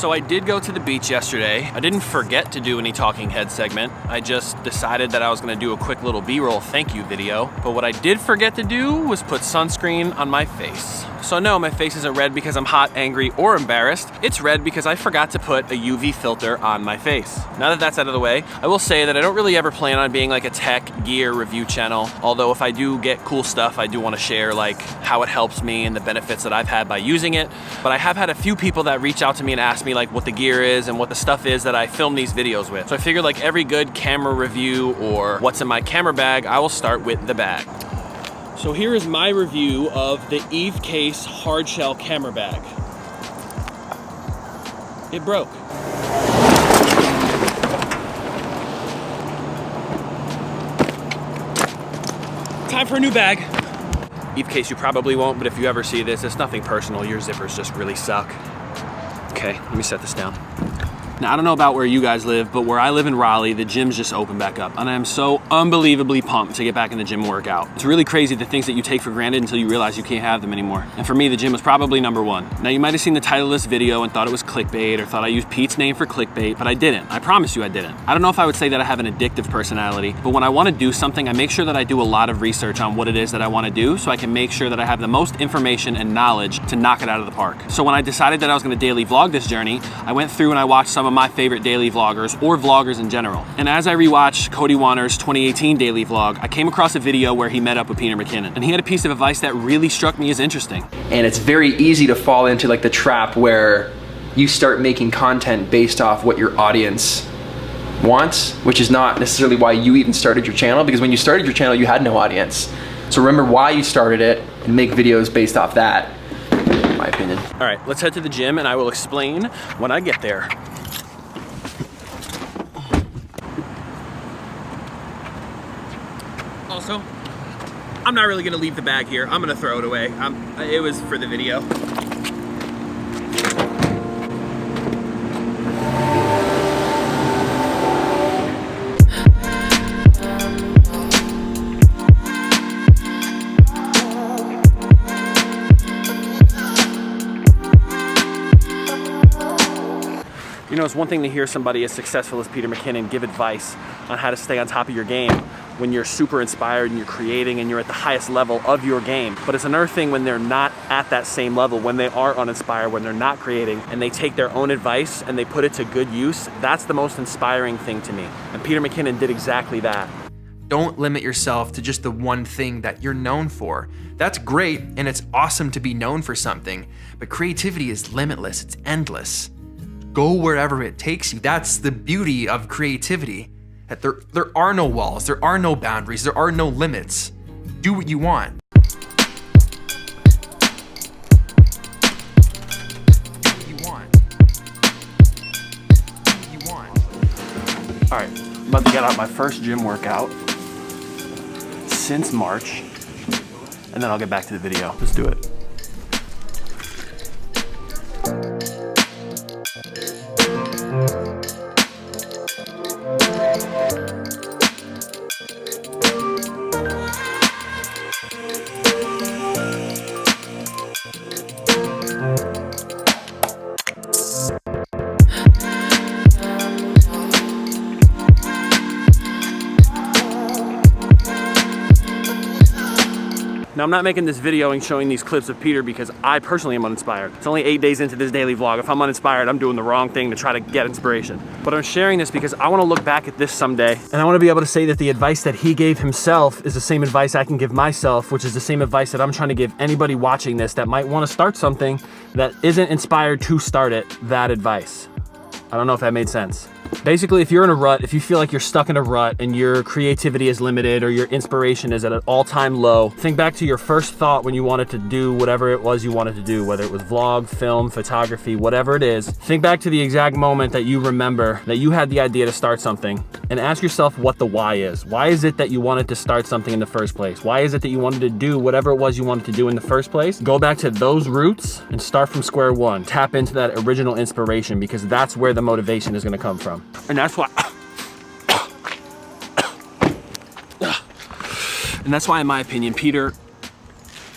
So I did go to the beach yesterday. I didn't forget to do any talking head segment. I just decided that I was gonna do a quick little B-roll thank you video. But what I did forget to do was put sunscreen on my face. So no, my face isn't red because I'm hot, angry, or embarrassed. It's red because I forgot to put a UV filter on my face. Now that that's out of the way, I will say that I don't really ever plan on being like a tech gear review channel. Although if I do get cool stuff, I do want to share like how it helps me and the benefits that I've had by using it. But I have had a few people that reach out to me and ask me like what the gear is and what the stuff is that I film these videos with. So I figured like every good camera review or what's in my camera bag, I will start with the bag. So here is my review of the Eve Case hard shell camera bag. It broke. Time for a new bag. Eve Case you probably won't, but if you ever see this, it's nothing personal. Your zippers just really suck. Okay, let me set this down. Now, I don't know about where you guys live, but where I live in Raleigh, the gym's just opened back up. And I am so unbelievably pumped to get back in the gym and work out. It's really crazy the things that you take for granted until you realize you can't have them anymore. And for me, the gym was probably number one. Now, you might have seen the title of this video and thought it was clickbait or thought I used Pete's name for clickbait, but I didn't. I promise you I didn't. I don't know if I would say that I have an addictive personality, but when I want to do something, I make sure that I do a lot of research on what it is that I want to do so I can make sure that I have the most information and knowledge to knock it out of the park. So when I decided that I was going to daily vlog this journey, I went through and I watched some of my favorite daily vloggers or vloggers in general. And as I rewatched Cody Wanner's 2018 daily vlog, I came across a video where he met up with Peter Mckinnon. And he had a piece of advice that really struck me as interesting. And it's very easy to fall into like the trap where you start making content based off what your audience wants, which is not necessarily why you even started your channel, because when you started your channel, you had no audience. So remember why you started it and make videos based off that, in my opinion. All right, let's head to the gym and I will explain when I get there. Also, I'm not really gonna leave the bag here. I'm gonna throw it away. It was for the video. You know, it's one thing to hear somebody as successful as Peter Mckinnon give advice on how to stay on top of your game when you're super inspired and you're creating and you're at the highest level of your game. But it's another thing when they're not at that same level, when they are uninspired, when they're not creating, and they take their own advice and they put it to good use. That's the most inspiring thing to me. And Peter Mckinnon did exactly that. Don't limit yourself to just the one thing that you're known for. That's great, and it's awesome to be known for something, but creativity is limitless, it's endless. Go wherever it takes you. That's the beauty of creativity. That there are no walls, there are no boundaries, there are no limits. Do what you want. All right, I'm about to get out my first gym workout since March, and then I'll get back to the video. Let's do it. Now, I'm not making this video and showing these clips of Peter because I personally am uninspired. It's only 8 days into this daily vlog. If I'm uninspired, I'm doing the wrong thing to try to get inspiration. But I'm sharing this because I want to look back at this someday and I want to be able to say that the advice that he gave himself is the same advice I can give myself, which is the same advice that I'm trying to give anybody watching this that might want to start something that isn't inspired to start it, that advice. I don't know if that made sense. Basically, if you're in a rut, if you feel like you're stuck in a rut and your creativity is limited or your inspiration is at an all-time low, think back to your first thought when you wanted to do whatever it was you wanted to do, whether it was vlog, film, photography, whatever it is. Think back to the exact moment that you remember that you had the idea to start something and ask yourself what the why is. Why is it that you wanted to start something in the first place? Why is it that you wanted to do whatever it was you wanted to do in the first place? Go back to those roots and start from square one. Tap into that original inspiration because that's where the motivation is going to come from. And that's why, in my opinion, Peter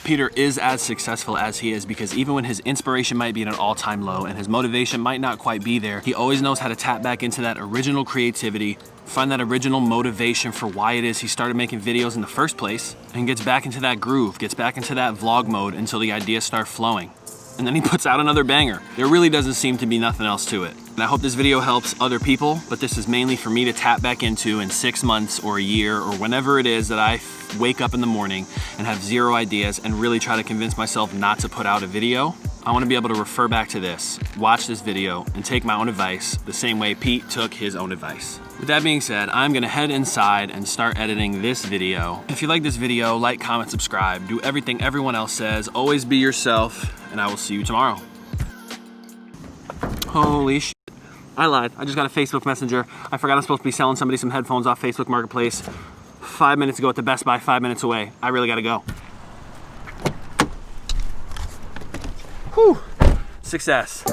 Peter is as successful as he is because even when his inspiration might be at an all-time low and his motivation might not quite be there, he always knows how to tap back into that original creativity, find that original motivation for why it is he started making videos in the first place, and gets back into that groove, gets back into that vlog mode until the ideas start flowing. And then he puts out another banger. There really doesn't seem to be nothing else to it. And I hope this video helps other people, but this is mainly for me to tap back into in 6 months or a year or whenever it is that I wake up in the morning and have zero ideas and really try to convince myself not to put out a video. I want to be able to refer back to this, watch this video, and take my own advice the same way Pete took his own advice. With that being said, I'm gonna head inside and start editing this video. If you like this video, like, comment, subscribe, do everything everyone else says, always be yourself, and I will see you tomorrow. Holy shit. I lied. I just got a Facebook Messenger. I forgot I'm supposed to be selling somebody some headphones off Facebook Marketplace 5 minutes ago at the Best Buy, 5 minutes away. I really gotta go. Whew. Success.